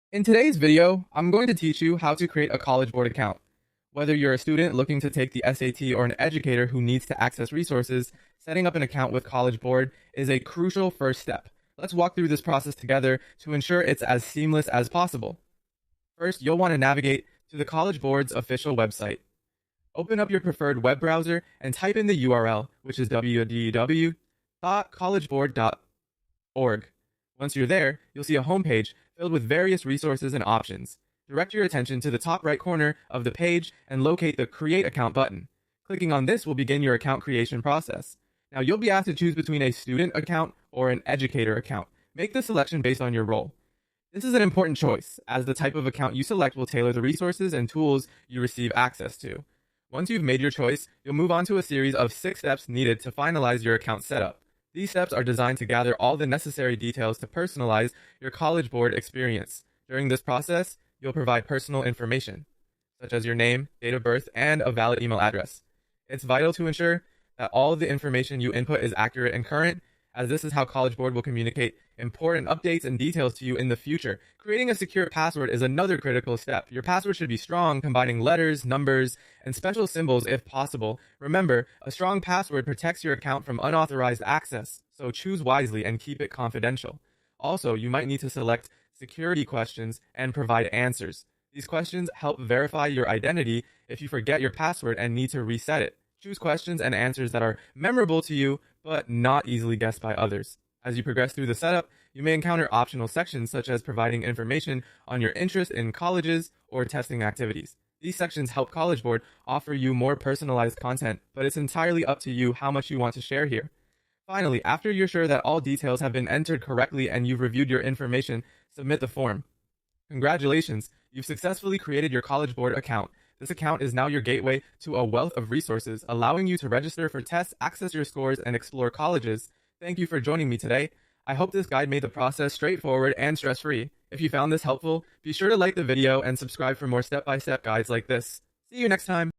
In today's video, I'm going to teach you how to create a College Board account. Whether you're a student looking to take the SAT or an educator who needs to access resources, setting up an account with College Board is a crucial first step. Let's walk through this process together to ensure it's as seamless as possible. First, you'll want to navigate to the College Board's official website. Open up your preferred web browser and type in the URL, which is www.collegeboard.org. Once you're there, you'll see a homepage filled with various resources and options. Direct your attention to the top right corner of the page and locate the Create Account button. Clicking on this will begin your account creation process. Now you'll be asked to choose between a student account or an educator account. Make the selection based on your role. This is an important choice, as the type of account you select will tailor the resources and tools you receive access to. Once you've made your choice, you'll move on to a series of 6 steps needed to finalize your account setup. These steps are designed to gather all the necessary details to personalize your College Board experience. During this process, you'll provide personal information, such as your name, date of birth, and a valid email address. It's vital to ensure that all of the information you input is accurate and current, as this is how College Board will communicate important updates and details to you in the future. Creating a secure password is another critical step. Your password should be strong, combining letters, numbers, and special symbols if possible. Remember, a strong password protects your account from unauthorized access, so choose wisely and keep it confidential. Also, you might need to select security questions and provide answers. These questions help verify your identity if you forget your password and need to reset it. Choose questions and answers that are memorable to you, but not easily guessed by others. As you progress through the setup, you may encounter optional sections such as providing information on your interest in colleges or testing activities. These sections help College Board offer you more personalized content, but it's entirely up to you how much you want to share here. Finally, after you're sure that all details have been entered correctly and you've reviewed your information, submit the form. Congratulations, you've successfully created your College Board account. This account is now your gateway to a wealth of resources, allowing you to register for tests, access your scores, and explore colleges. Thank you for joining me today. I hope this guide made the process straightforward and stress-free. If you found this helpful, be sure to like the video and subscribe for more step-by-step guides like this. See you next time.